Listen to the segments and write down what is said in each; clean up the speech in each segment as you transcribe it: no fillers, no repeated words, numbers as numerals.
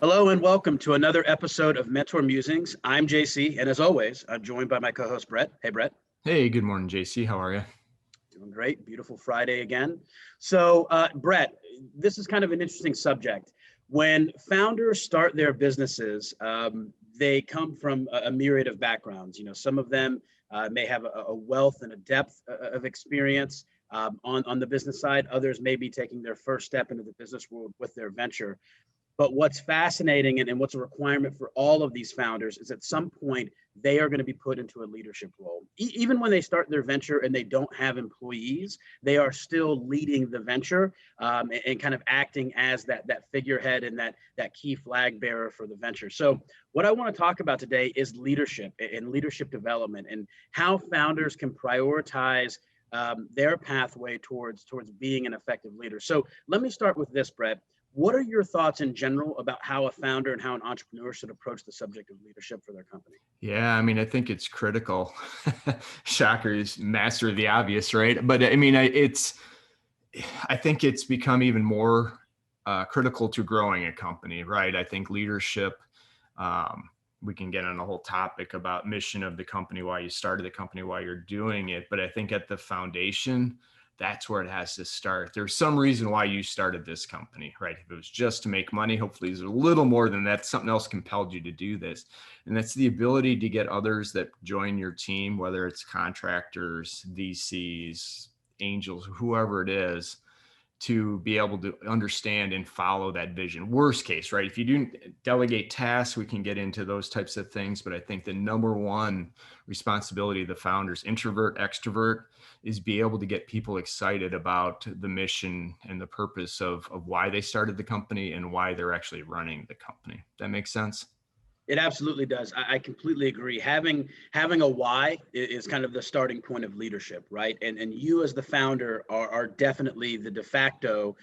Hello and welcome to another episode of Mentor Musings. I'm JC, and as always, I'm joined by my co-host Brett. Hey, Brett. Hey, good morning, JC. How are you? Doing great. Beautiful Friday again. So, Brett, this is kind of an interesting subject. When founders start their businesses, they come from a myriad of backgrounds. Some of them may have a wealth and a depth of experience on the business side. Others may be taking their first step into the business world with their venture. But what's fascinating and what's a requirement for all of these founders is at some point they are going to be put into a leadership role. Even when they start their venture and they don't have employees, they are still leading the venture and kind of acting as that figurehead and that key flag bearer for the venture. So what I want to talk about today is leadership and leadership development and how founders can prioritize their pathway towards being an effective leader. So let me start with this, Brett. What are your thoughts in general about how a founder and how an entrepreneur should approach the subject of leadership for their company? Yeah, I think it's critical. Shocker is master of the obvious, right? But I think it's become even more critical to growing a company, right? I think leadership, we can get on a whole topic about mission of the company, why you started the company, why you're doing it. But I think at the foundation, that's where it has to start. There's some reason why you started this company, right? If it was just to make money, hopefully there's a little more than that. Something else compelled you to do this. And that's the ability to get others that join your team, whether it's contractors, VCs, angels, whoever it is, to be able to understand and follow that vision. Worst case, right? If you do delegate tasks, we can get into those types of things. But I think the number one responsibility of the founders, introvert, extrovert, is be able to get people excited about the mission and the purpose of why they started the company and why they're actually running the company. That makes sense? It absolutely does. I completely agree. Having a why is kind of the starting point of leadership, right? And you as the founder are definitely the de facto,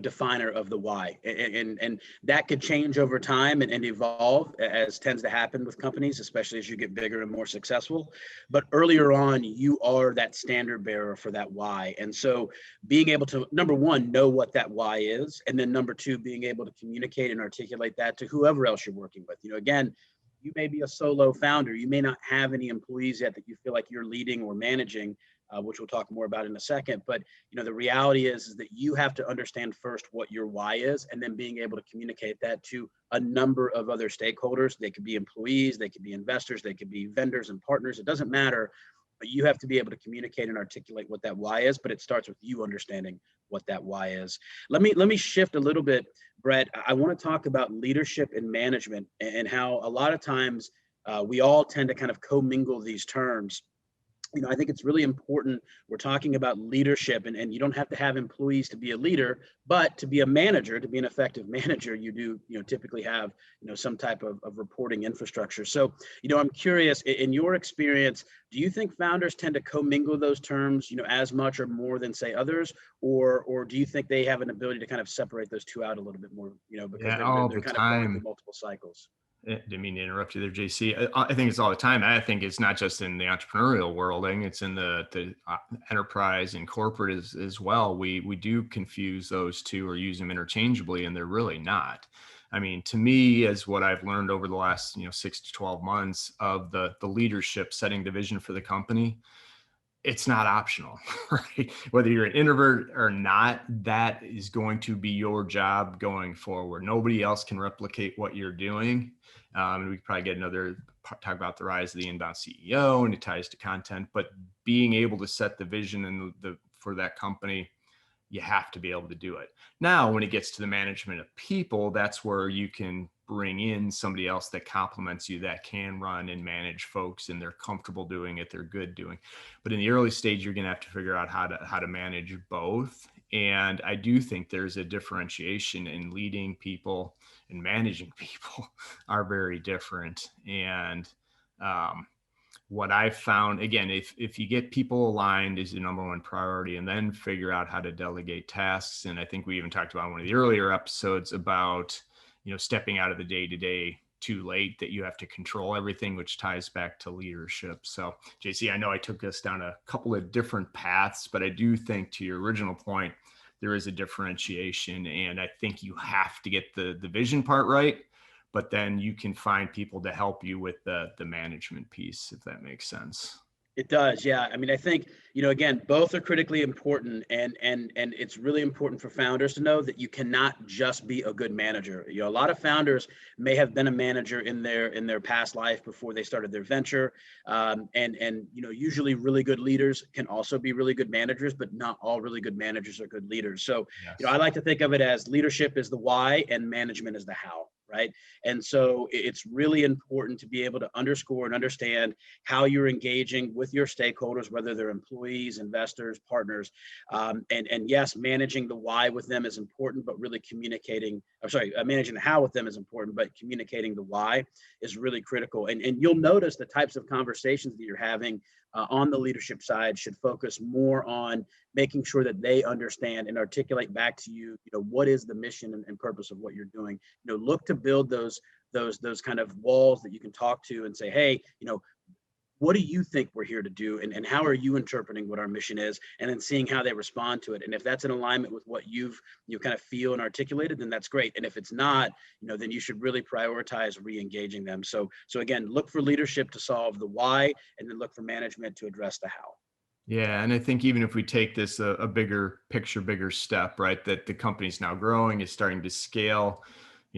definer of the why. And that could change over time and evolve as tends to happen with companies, especially as you get bigger and more successful. But earlier on, you are that standard bearer for that why. And so being able to, number one, know what that why is, and then number two, being able to communicate and articulate that to whoever else you're working with. Again, you may be a solo founder. You may not have any employees yet that you feel like you're leading or managing, which we'll talk more about in a second. But the reality is that you have to understand first what your why is, and then being able to communicate that to a number of other stakeholders. They could be employees, they could be investors, they could be vendors and partners. It doesn't matter. But you have to be able to communicate and articulate what that why is, but it starts with you understanding what that why is. Let me shift a little bit, Brett. I want to talk about leadership and management and how a lot of times we all tend to kind of commingle these terms. I think it's really important. We're talking about leadership, and you don't have to have employees to be a leader, but to be a manager, to be an effective manager, you do, typically have, some type of reporting infrastructure. So, I'm curious, in your experience, do you think founders tend to commingle those terms, as much or more than say others, or do you think they have an ability to kind of separate those two out a little bit more, because they're kind of going through multiple cycles? I didn't mean to interrupt you there, JC. I think it's all the time. I think it's not just in the entrepreneurial world. I think it's in the enterprise and corporate as well. We do confuse those two or use them interchangeably, and they're really not. To me, as what I've learned over the last 6 to 12 months of the leadership setting the vision for the company, it's not optional, right? Whether you're an introvert or not, that is going to be your job going forward. Nobody else can replicate what you're doing. And we could probably get another talk about the rise of the inbound CEO, and it ties to content, but being able to set the vision and for that company, you have to be able to do it. Now, when it gets to the management of people, that's where you can bring in somebody else that complements you, that can run and manage folks, and they're comfortable doing it, they're good doing. But in the early stage, you're going to have to figure out how to manage both. And I do think there's a differentiation in leading people and managing people are very different. And what I've found, again, if you get people aligned is the number one priority, and then figure out how to delegate tasks. And I think we even talked about one of the earlier episodes about, stepping out of the day-to-day too late, that you have to control everything, which ties back to leadership. So JC, I know I took us down a couple of different paths, but I do think, to your original point, there is a differentiation. And I think you have to get the vision part right, but then you can find people to help you with the management piece, if that makes sense. It does, yeah. I mean, I think, again, both are critically important, and it's really important for founders to know that you cannot just be a good manager. A lot of founders may have been a manager in their past life before they started their venture, and usually really good leaders can also be really good managers, but not all really good managers are good leaders. So, Yes. I like to think of it as leadership is the why and management is the how. Right. And so it's really important to be able to underscore and understand how you're engaging with your stakeholders, whether they're employees, investors, partners. And yes, managing the why with them is important, but really managing the how with them is important, but communicating the why is really critical. And you'll notice the types of conversations that you're having on the leadership side should focus more on making sure that they understand and articulate back to you, what is the mission and purpose of what you're doing. Look to build those kind of walls that you can talk to and say, hey, what do you think we're here to do? And how are you interpreting what our mission is? And then seeing how they respond to it. And if that's in alignment with what you kind of feel and articulated, then that's great. And if it's not, then you should really prioritize re-engaging them. So again, look for leadership to solve the why, and then look for management to address the how. Yeah. And I think even if we take this a bigger picture, bigger step, right, that the company's now growing, is starting to scale.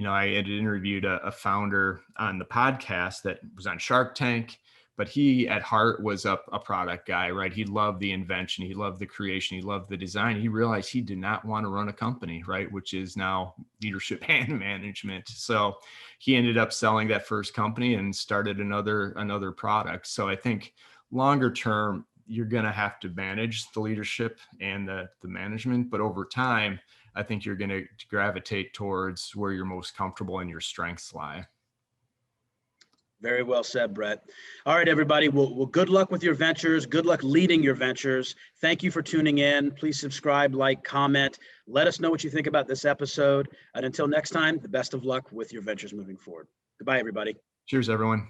I had interviewed a founder on the podcast that was on Shark Tank, but he at heart was a product guy, right? He loved the invention. He loved the creation. He loved the design. He realized he did not want to run a company, right? Which is now leadership and management. So he ended up selling that first company and started another product. So I think longer term, you're going to have to manage the leadership and the management, but over time, I think you're going to gravitate towards where you're most comfortable and your strengths lie. Very well said, Brett. All right, everybody. Well, good luck with your ventures. Good luck leading your ventures. Thank you for tuning in. Please subscribe, like, comment. Let us know what you think about this episode. And until next time, the best of luck with your ventures moving forward. Goodbye, everybody. Cheers, everyone.